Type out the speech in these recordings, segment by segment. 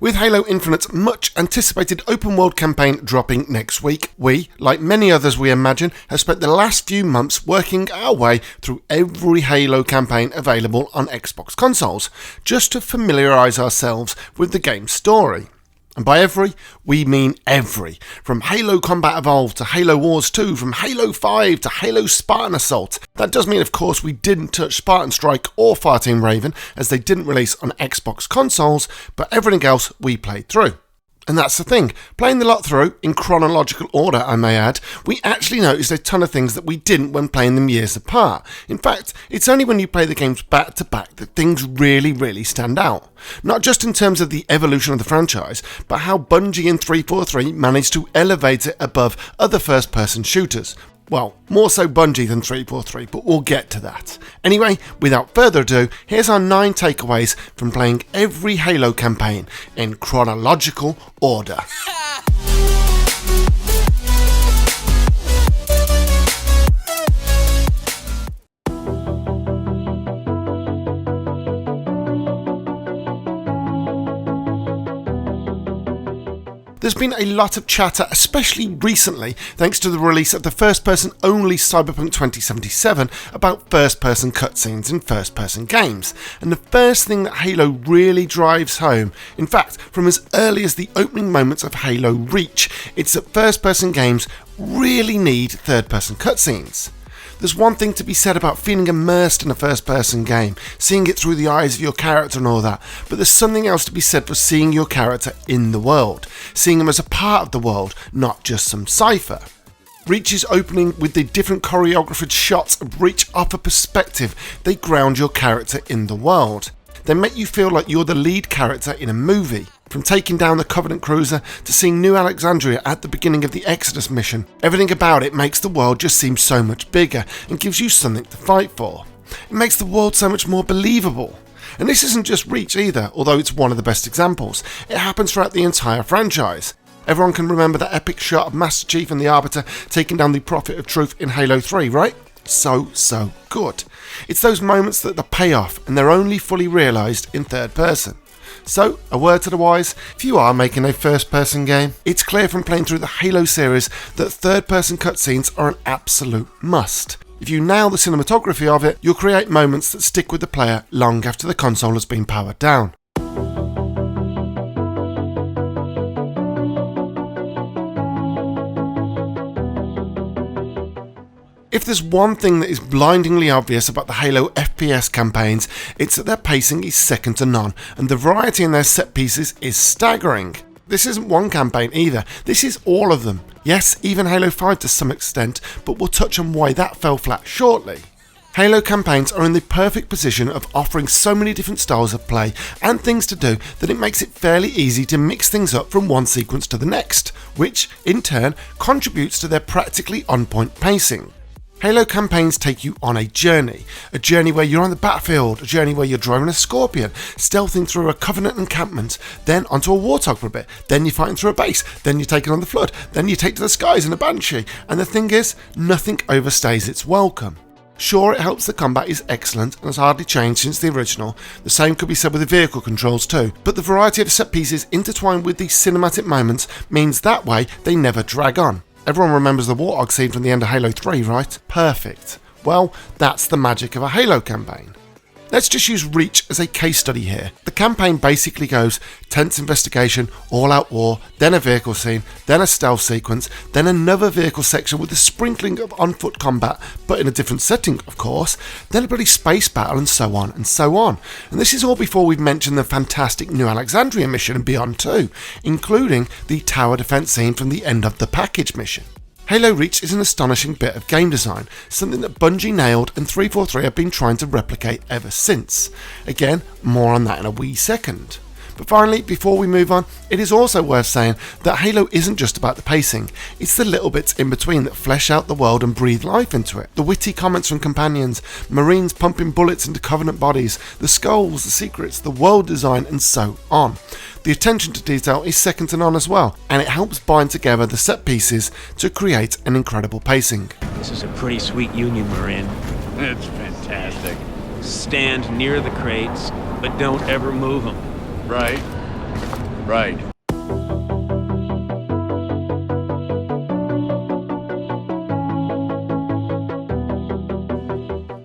With Halo Infinite's much anticipated open world campaign dropping next week, we, like many others we imagine, have spent the last few months working our way through every Halo campaign available on Xbox consoles, just to familiarise ourselves with the game's story. And by every, we mean every. From Halo Combat Evolved to Halo Wars 2, from Halo 5 to Halo Spartan Assault. That does mean, of course, we didn't touch Spartan Strike or Fireteam Raven, as they didn't release on Xbox consoles, but everything else we played through. And that's the thing, playing the lot through, in chronological order I may add, we actually noticed a ton of things that we didn't when playing them years apart. In fact, it's only when you play the games back to back that things really stand out. Not just in terms of the evolution of the franchise, but how Bungie and 343 managed to elevate it above other first-person shooters. Well, more so Bungie than 343, but we'll get to that. Anyway, without further ado, here's our 9 takeaways from playing every Halo campaign in chronological order. There's been a lot of chatter, especially recently, thanks to the release of the first-person only Cyberpunk 2077 about first-person cutscenes in first-person games. And the first thing that Halo really drives home, in fact, from as early as the opening moments of Halo Reach, it's that first-person games really need third-person cutscenes. There's one thing to be said about feeling immersed in a first-person game, seeing it through the eyes of your character and all that, but there's something else to be said for seeing your character in the world, seeing them as a part of the world, not just some cipher. Reach's opening with the different choreographed shots of Reach off a perspective, they ground your character in the world. They make you feel like you're the lead character in a movie. From taking down the Covenant cruiser to seeing New Alexandria at the beginning of the Exodus mission, everything about it makes the world just seem so much bigger and gives you something to fight for. It makes the world so much more believable. And this isn't just Reach either, although it's one of the best examples. It happens throughout the entire franchise. Everyone can remember that epic shot of Master Chief and the Arbiter taking down the Prophet of Truth in Halo 3, right? So good. It's those moments that the payoff, and they're only fully realised in third person. So, a word to the wise, if you are making a first-person game, it's clear from playing through the Halo series that third-person cutscenes are an absolute must. If you nail the cinematography of it, you'll create moments that stick with the player long after the console has been powered down. If there's one thing that is blindingly obvious about the Halo FPS campaigns, it's that their pacing is second to none, and the variety in their set pieces is staggering. This isn't one campaign either, this is all of them. Yes, even Halo 5 to some extent, but we'll touch on why that fell flat shortly. Halo campaigns are in the perfect position of offering so many different styles of play and things to do that it makes it fairly easy to mix things up from one sequence to the next, which, in turn, contributes to their practically on-point pacing. Halo campaigns take you on a journey where you're on the battlefield, a journey where you're driving a Scorpion, stealthing through a Covenant encampment, then onto a Warthog for a bit, then you're fighting through a base, then you're taking on the Flood, then you take to the skies in a Banshee, and the thing is, nothing overstays its welcome. Sure, it helps the combat is excellent and has hardly changed since the original, the same could be said with the vehicle controls too, but the variety of set pieces intertwined with these cinematic moments means that way they never drag on. Everyone remembers the Warthog scene from the end of Halo 3, right? Perfect. Well, that's the magic of a Halo campaign. Let's just use Reach as a case study here. The campaign basically goes tense investigation, all-out war, then a vehicle scene, then a stealth sequence, then another vehicle section with a sprinkling of on-foot combat, but in a different setting, of course, then a bloody space battle, and so on and so on. And this is all before we've mentioned the fantastic New Alexandria mission and beyond too, including the tower defense scene from the end of the package mission. Halo Reach is an astonishing bit of game design, something that Bungie nailed and 343 have been trying to replicate ever since. Again, more on that in a wee second. But finally, before we move on, it is also worth saying that Halo isn't just about the pacing, it's the little bits in between that flesh out the world and breathe life into it. The witty comments from companions, Marines pumping bullets into Covenant bodies, the skulls, the secrets, the world design, and so on. The attention to detail is second to none as well, and it helps bind together the set pieces to create an incredible pacing. This is a pretty sweet union we're in. It's fantastic. Stand near the crates, but don't ever move them. Right. Right.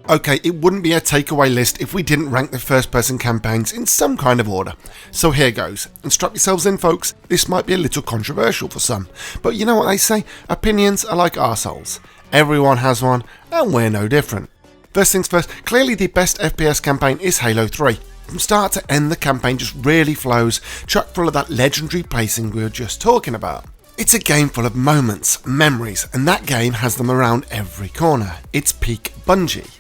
Okay, it wouldn't be a takeaway list if we didn't rank the first-person campaigns in some kind of order. So here goes, and strap yourselves in folks, this might be a little controversial for some, but you know what they say, opinions are like arseholes. Everyone has one, and we're no different. First things first, clearly the best FPS campaign is Halo 3. From start to end, the campaign just really flows, chock full of that legendary pacing we were just talking about. It's a game full of moments, memories, and that game has them around every corner. It's peak Bungie.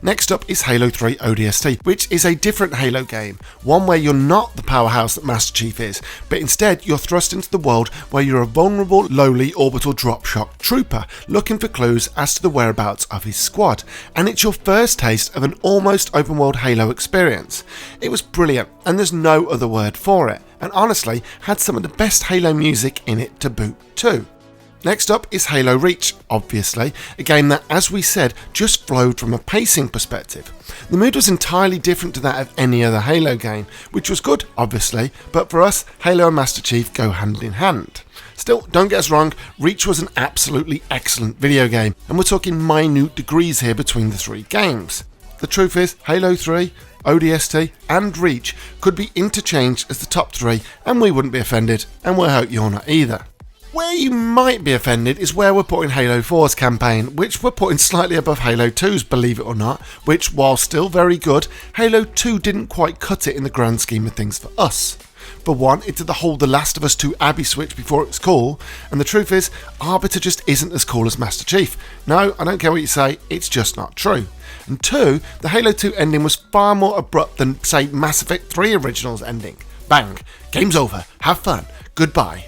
Next up is Halo 3 Odst, which is a different Halo game, one where you're not the powerhouse that Master Chief is, but instead you're thrust into the world where you're a vulnerable, lowly orbital drop shock trooper looking for clues as to the whereabouts of his squad, and it's your first taste of an almost open world Halo experience. It was brilliant, and there's no other word for it, and honestly had some of the best Halo music in it to boot too. Next up is Halo Reach, obviously, a game that, as we said, just flowed from a pacing perspective. The mood was entirely different to that of any other Halo game, which was good, obviously, but for us, Halo and Master Chief go hand in hand. Still, don't get us wrong, Reach was an absolutely excellent video game, and we're talking minute degrees here between the three games. The truth is, Halo 3, ODST and Reach could be interchanged as the top three, and we wouldn't be offended, and we hope you're not either. Where you might be offended is where we're putting Halo 4's campaign, which we're putting slightly above Halo 2's, believe it or not, which, while still very good, Halo 2 didn't quite cut it in the grand scheme of things for us. For one, it did the whole The Last of Us 2 Abby switch before it was cool, and the truth is, Arbiter just isn't as cool as Master Chief. No, I don't care what you say, it's just not true. And two, the Halo 2 ending was far more abrupt than, say, Mass Effect 3 Original's ending. Bang, game's over, have fun, goodbye.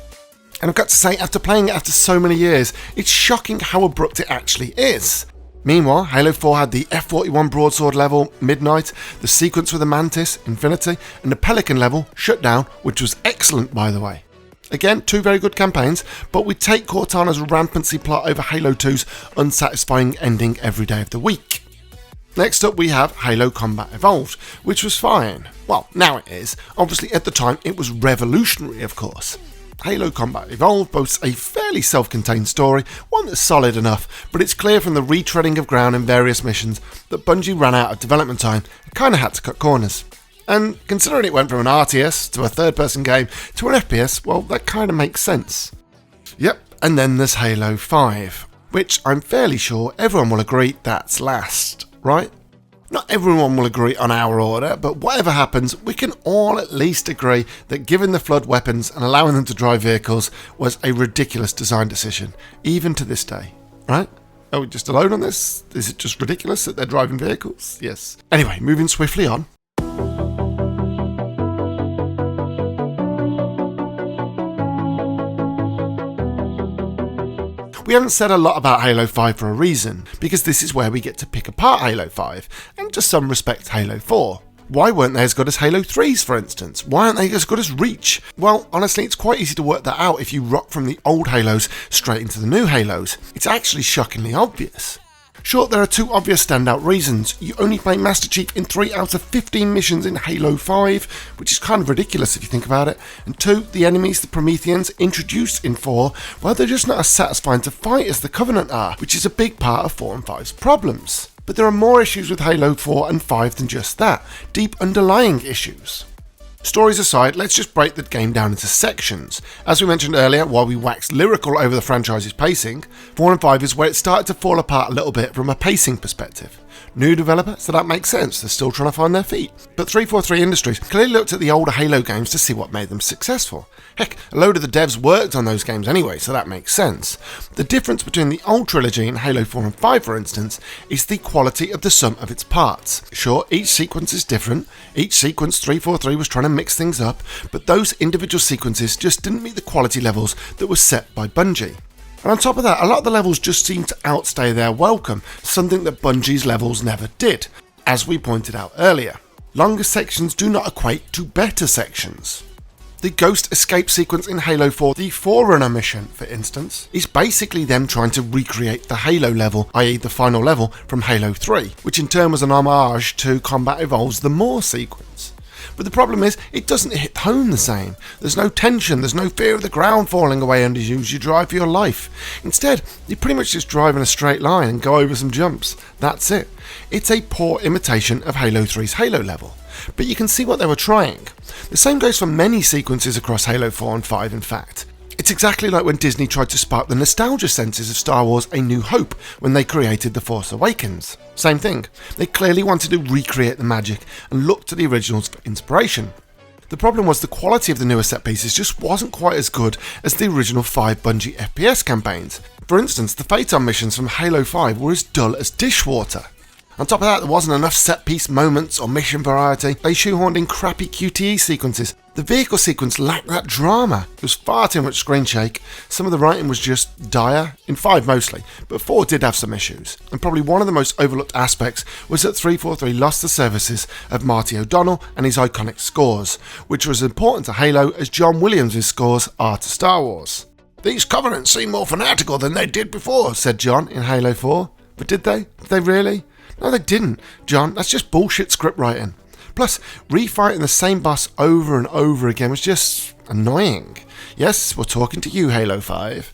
And I've got to say, after playing it after so many years, it's shocking how abrupt it actually is. Meanwhile, Halo 4 had the F-41 broadsword level, Midnight, the sequence with the Mantis, Infinity, and the Pelican level, Shutdown, which was excellent by the way. Again, two very good campaigns, but we take Cortana's rampancy plot over Halo 2's unsatisfying ending every day of the week. Next up we have Halo Combat Evolved, which was fine. Well, now it is. Obviously at the time it was revolutionary, of course. Halo Combat Evolved boasts a fairly self-contained story, one that's solid enough, but it's clear from the retreading of ground in various missions that Bungie ran out of development time and kinda had to cut corners. And considering it went from an RTS to a third-person game to an FPS, well, that kinda makes sense. Yep, and then there's Halo 5, which I'm fairly sure everyone will agree that's last, right? Not everyone will agree on our order, but whatever happens, we can all at least agree that giving the Flood weapons and allowing them to drive vehicles was a ridiculous design decision, even to this day, right? Are we just alone on this? Is it just ridiculous that they're driving vehicles? Yes. Anyway, moving swiftly on. We haven't said a lot about Halo 5 for a reason, because this is where we get to pick apart Halo 5, and to some respect Halo 4. Why weren't they as good as Halo 3's, for instance? Why aren't they as good as Reach? Well, honestly, it's quite easy to work that out if you rock from the old Halos straight into the new Halos. It's actually shockingly obvious. Sure, there are two obvious standout reasons. You only play Master Chief in 3 out of 15 missions in Halo 5, which is kind of ridiculous if you think about it. And two, the enemies, the Prometheans, introduced in 4, well, they're just not as satisfying to fight as the Covenant are, which is a big part of 4 and 5's problems. But there are more issues with Halo 4 and 5 than just that, deep underlying issues. Stories aside, let's just break the game down into sections. As we mentioned earlier, while we waxed lyrical over the franchise's pacing, 4 and 5 is where it started to fall apart a little bit from a pacing perspective. New developer, so that makes sense, they're still trying to find their feet. But 343 Industries clearly looked at the older Halo games to see what made them successful. Heck, a load of the devs worked on those games anyway, so that makes sense. The difference between the old trilogy and Halo 4 and 5, for instance, is the quality of the sum of its parts. Sure, each sequence is different, each sequence 343 was trying to mix things up, but those individual sequences just didn't meet the quality levels that were set by Bungie. And on top of that, a lot of the levels just seem to outstay their welcome, something that Bungie's levels never did, as we pointed out earlier. Longer sections do not equate to better sections. The Ghost escape sequence in Halo 4, the Forerunner mission, for instance, is basically them trying to recreate the Halo level, i.e. the final level from Halo 3, which in turn was an homage to Combat Evolved's The More sequence. But the problem is, it doesn't hit home the same. There's no tension, there's no fear of the ground falling away under you as you drive for your life. Instead, you pretty much just drive in a straight line and go over some jumps. That's it. It's a poor imitation of Halo 3's Halo level. But you can see what they were trying. The same goes for many sequences across Halo 4 and 5 in fact. It's exactly like when Disney tried to spark the nostalgia senses of Star Wars A New Hope when they created The Force Awakens. Same thing. They clearly wanted to recreate the magic and look to the originals for inspiration. The problem was the quality of the newer set pieces just wasn't quite as good as the original 5 Bungie FPS campaigns. For instance, the Phaeton missions from Halo 5 were as dull as dishwater. On top of that, there wasn't enough set-piece moments or mission variety. They shoehorned in crappy QTE sequences. The vehicle sequence lacked that drama. There was far too much screen shake. Some of the writing was just dire, in 5 mostly, but 4 did have some issues. And probably one of the most overlooked aspects was that 343 lost the services of Marty O'Donnell and his iconic scores, which was important to Halo as John Williams' scores are to Star Wars. "These Covenants seem more fanatical than they did before," said John in Halo 4. But did they? Did they really? No, they didn't, John. That's just bullshit script writing. Plus, refighting the same boss over and over again was just annoying. Yes, we're talking to you, Halo 5.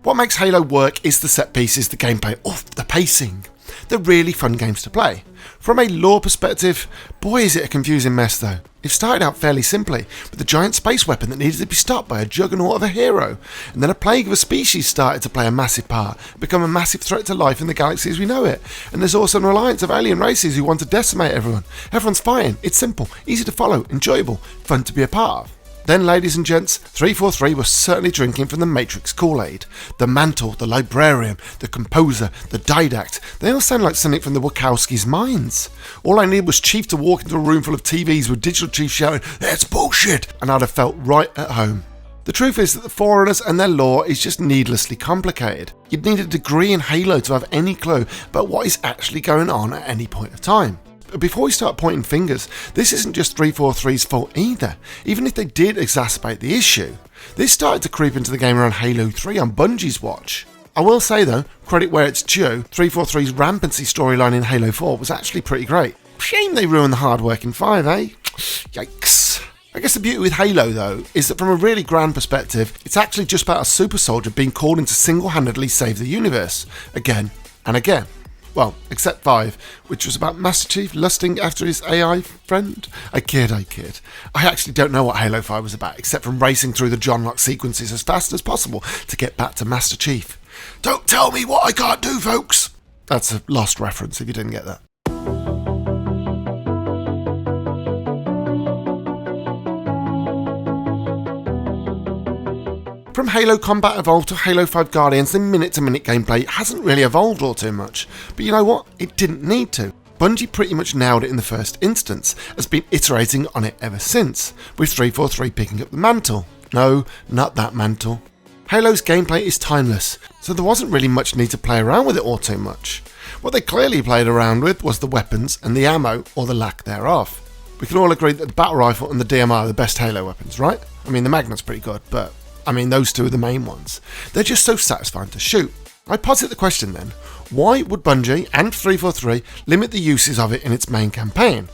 What makes Halo work is the set pieces, the gameplay, the pacing. They're really fun games to play. From a lore perspective, boy is it a confusing mess though. It started out fairly simply, with a giant space weapon that needed to be stopped by a juggernaut of a hero, and then a plague of a species started to play a massive part, become a massive threat to life in the galaxy as we know it, and there's also an alliance of alien races who want to decimate everyone. Everyone's fighting, it's simple, easy to follow, enjoyable, fun to be a part of. Then, ladies and gents, 343 was certainly drinking from the Matrix Kool-Aid. The Mantle, the Librarian, the Composer, the Didact, they all sound like something from the Wachowskis' minds. All I needed was Chief to walk into a room full of TVs with Digital Chief shouting, "That's bullshit!" and I'd have felt right at home. The truth is that the Forerunners and their lore is just needlessly complicated. You'd need a degree in Halo to have any clue about what is actually going on at any point of time. But before we start pointing fingers, this isn't just 343's fault either, even if they did exacerbate the issue. This started to creep into the game around Halo 3 on Bungie's watch. I will say though, credit where it's due, 343's rampancy storyline in Halo 4 was actually pretty great. Shame they ruined the hard work in 5, eh? Yikes. I guess the beauty with Halo though, is that from a really grand perspective, it's actually just about a super soldier being called in to single-handedly save the universe, again and again. Well, except 5, which was about Master Chief lusting after his AI friend. I kid. I actually don't know what Halo 5 was about, except from racing through the John Locke sequences as fast as possible to get back to Master Chief. Don't tell me what I can't do, folks! That's a lost reference if you didn't get that. From Halo Combat Evolved to Halo 5 Guardians, the minute-to-minute gameplay hasn't really evolved all too much. But you know what? It didn't need to. Bungie pretty much nailed it in the first instance, has been iterating on it ever since, with 343 picking up the mantle. No, not that mantle. Halo's gameplay is timeless, so there wasn't really much need to play around with it all too much. What they clearly played around with was the weapons and the ammo, or the lack thereof. We can all agree that the battle rifle and the DMR are the best Halo weapons, right? I mean, the Magnum's pretty good, but those two are the main ones. They're just so satisfying to shoot. I posit the question then, why would Bungie and 343 limit the uses of it in its main campaign?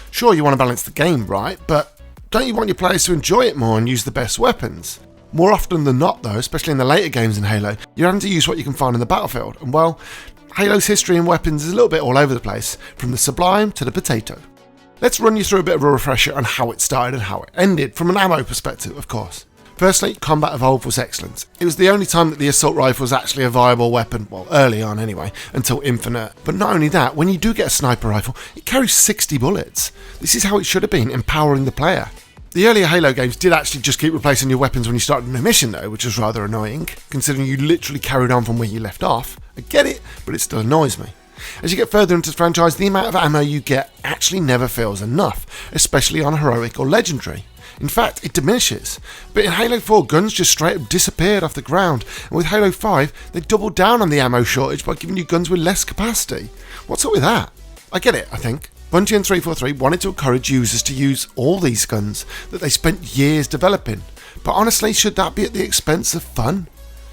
Sure, you want to balance the game, right? But don't you want your players to enjoy it more and use the best weapons? More often than not though, especially in the later games in Halo, you're having to use what you can find in the battlefield, and well, Halo's history in weapons is a little bit all over the place, from the sublime to the potato. Let's run you through a bit of a refresher on how it started and how it ended, from an ammo perspective of course. Firstly, Combat Evolved was excellent. It was the only time that the assault rifle was actually a viable weapon, well early on anyway, until Infinite. But not only that, when you do get a sniper rifle, it carries 60 bullets. This is how it should have been, empowering the player. The earlier Halo games did actually just keep replacing your weapons when you started a new mission though, which was rather annoying, considering you literally carried on from where you left off. I get it, but it still annoys me. As you get further into the franchise, the amount of ammo you get actually never feels enough, especially on heroic or legendary. In fact, it diminishes. But in Halo 4, guns just straight up disappeared off the ground, and with Halo 5, they doubled down on the ammo shortage by giving you guns with less capacity. What's up with that? I get it, I think. Bungie and 343 wanted to encourage users to use all these guns that they spent years developing. But honestly, should that be at the expense of fun?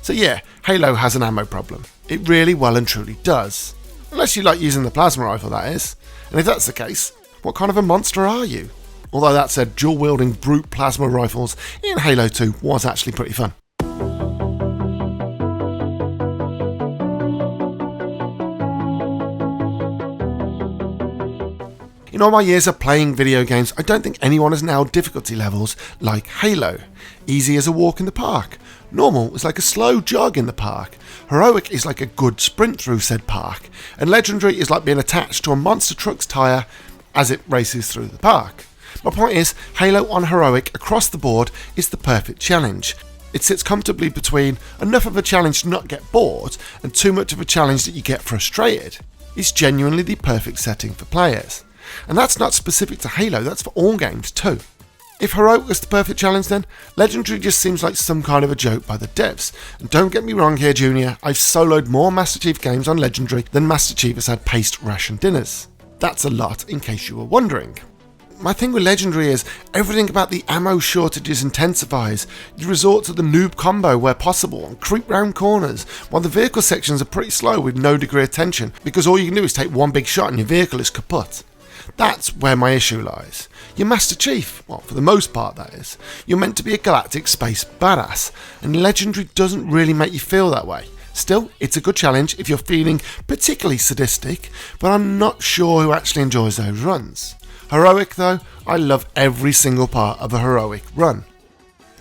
So yeah, Halo has an ammo problem. It really well and truly does. Unless you like using the plasma rifle, that is. And if that's the case, what kind of a monster are you? Although that said, dual-wielding brute plasma rifles in Halo 2 was actually pretty fun. In all my years of playing video games, I don't think anyone has nailed difficulty levels like Halo. Easy as a walk in the park. Normal is like a slow jog in the park. Heroic is like a good sprint through said park. And Legendary is like being attached to a monster truck's tyre as it races through the park. My point is, Halo on Heroic across the board is the perfect challenge. It sits comfortably between enough of a challenge to not get bored and too much of a challenge that you get frustrated. It's genuinely the perfect setting for players. And that's not specific to Halo, that's for all games too. If Heroic was the perfect challenge then, Legendary just seems like some kind of a joke by the devs. And don't get me wrong here, Junior, I've soloed more Master Chief games on Legendary than Master Chief has had paced ration dinners. That's a lot, in case you were wondering. My thing with Legendary is, everything about the ammo shortages intensifies. You resort to the noob combo where possible and creep round corners, while the vehicle sections are pretty slow with no degree of tension, because all you can do is take one big shot and your vehicle is kaput. That's where my issue lies. You're Master Chief, well, for the most part that is. You're meant to be a galactic space badass, and Legendary doesn't really make you feel that way. Still, it's a good challenge if you're feeling particularly sadistic, but I'm not sure who actually enjoys those runs. Heroic though, I love every single part of a Heroic run.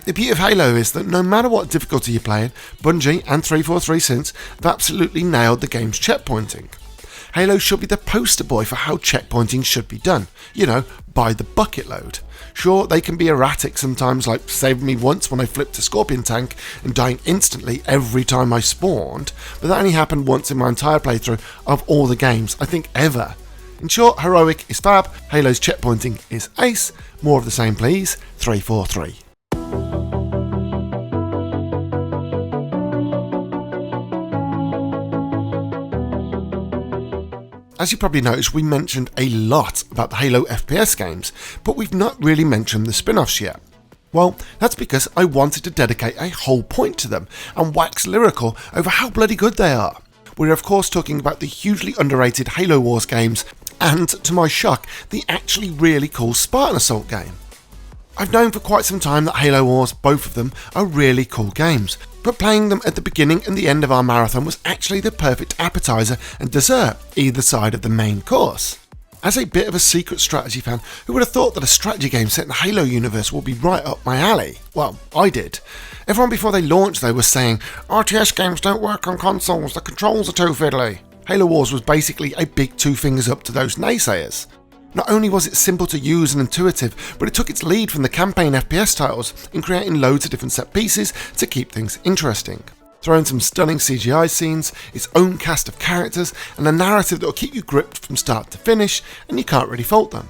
The beauty of Halo is that no matter what difficulty you're playing, Bungie and 343 since have absolutely nailed the game's checkpointing. Halo should be the poster boy for how checkpointing should be done. You know, by the bucket load. Sure, they can be erratic sometimes, like saving me once when I flipped a Scorpion tank and dying instantly every time I spawned, but that only happened once in my entire playthrough of all the games, I think ever. In short, Heroic is fab, Halo's checkpointing is ace, more of the same please, 343. As you probably noticed, we mentioned a lot about the Halo FPS games, but we've not really mentioned the spin-offs yet. Well, that's because I wanted to dedicate a whole point to them and wax lyrical over how bloody good they are. We're of course talking about the hugely underrated Halo Wars games and, to my shock, the actually really cool Spartan Assault game. I've known for quite some time that Halo Wars, both of them, are really cool games, but playing them at the beginning and the end of our marathon was actually the perfect appetizer and dessert either side of the main course. As a bit of a secret strategy fan, who would have thought that a strategy game set in the Halo universe would be right up my alley? Well, I did. Everyone before they launched though was saying, RTS games don't work on consoles, the controls are too fiddly. Halo Wars was basically a big two fingers up to those naysayers. Not only was it simple to use and intuitive, but it took its lead from the campaign FPS titles in creating loads of different set pieces to keep things interesting. Throw in some stunning CGI scenes, its own cast of characters, and a narrative that will keep you gripped from start to finish, and you can't really fault them.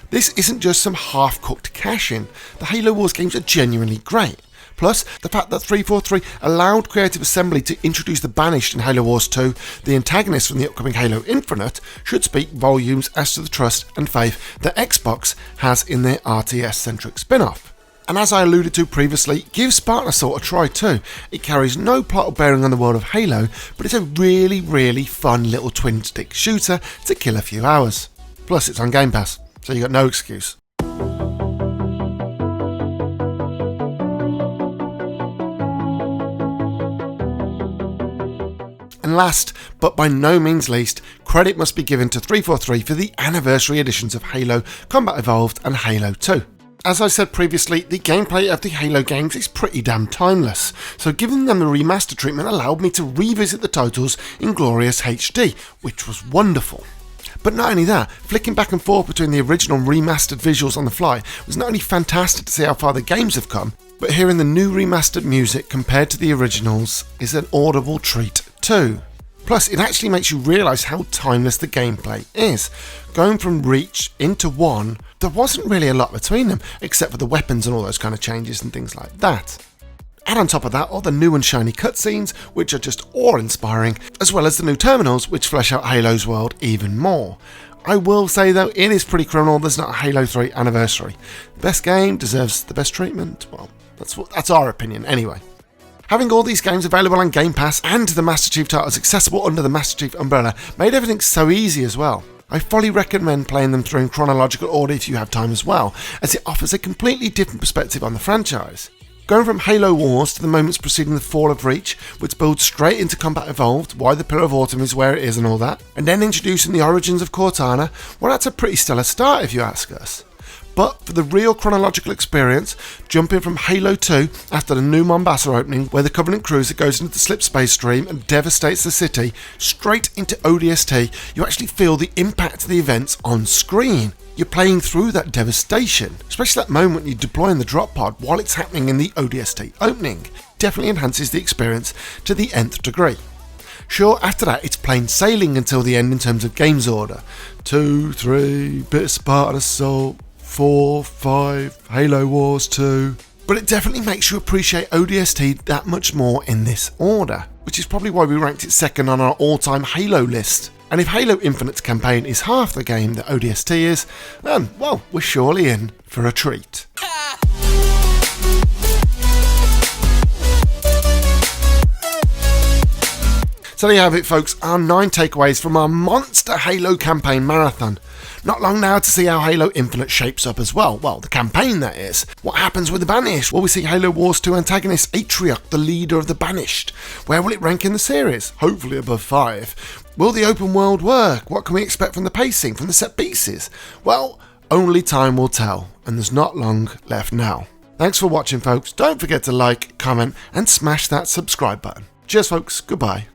This isn't just some half-cooked cash-in, the Halo Wars games are genuinely great. Plus, the fact that 343 allowed Creative Assembly to introduce the Banished in Halo Wars 2, the antagonist from the upcoming Halo Infinite, should speak volumes as to the trust and faith that Xbox has in their RTS-centric spin-off. And as I alluded to previously, give Spartan Assault a try too. It carries no plot or bearing on the world of Halo, but it's a really, really fun little twin-stick shooter to kill a few hours. Plus, it's on Game Pass, so you got no excuse. And last, but by no means least, credit must be given to 343 for the anniversary editions of Halo, Combat Evolved and Halo 2. As I said previously, the gameplay of the Halo games is pretty damn timeless, so giving them the remaster treatment allowed me to revisit the titles in glorious HD, which was wonderful. But not only that, flicking back and forth between the original and remastered visuals on the fly was not only fantastic to see how far the games have come, but hearing the new remastered music compared to the originals is an audible treat too. Plus, it actually makes you realise how timeless the gameplay is. Going from Reach into 1, there wasn't really a lot between them, except for the weapons and all those kind of changes and things like that. Add on top of that all the new and shiny cutscenes, which are just awe-inspiring, as well as the new terminals, which flesh out Halo's world even more. I will say though, it is pretty criminal there's not a Halo 3 anniversary. The best game deserves the best treatment. Well, that's our opinion anyway. Having all these games available on Game Pass and the Master Chief titles accessible under the Master Chief umbrella made everything so easy as well. I fully recommend playing them through in chronological order if you have time as well, as it offers a completely different perspective on the franchise. Going from Halo Wars to the moments preceding the fall of Reach, which builds straight into Combat Evolved, why the Pillar of Autumn is where it is and all that, and then introducing the origins of Cortana, well, that's a pretty stellar start if you ask us. But for the real chronological experience, jumping from Halo 2 after the new Mombasa opening, where the Covenant cruiser goes into the slipspace stream and devastates the city, straight into ODST, you actually feel the impact of the events on screen. You're playing through that devastation, especially that moment when you're deploying the drop pod while it's happening in the ODST opening. Definitely enhances the experience to the nth degree. Sure, after that it's plain sailing until the end in terms of games order. 2, 3, bit of Spartan Assault, 4, 5, Halo Wars 2. But it definitely makes you appreciate ODST that much more in this order, which is probably why we ranked it second on our all-time Halo list. And if Halo Infinite's campaign is half the game that ODST is, then, well, we're surely in for a treat. So there you have it, folks, our 9 takeaways from our monster Halo campaign marathon. Not long now to see how Halo Infinite shapes up as well. Well, the campaign, that is. What happens with the Banished? Will we see Halo Wars 2 antagonist Atrioc, the leader of the Banished? Where will it rank in the series? Hopefully above 5. Will the open world work? What can we expect from the pacing, from the set pieces? Well, only time will tell, and there's not long left now. Thanks for watching, folks. Don't forget to like, comment, and smash that subscribe button. Cheers, folks. Goodbye.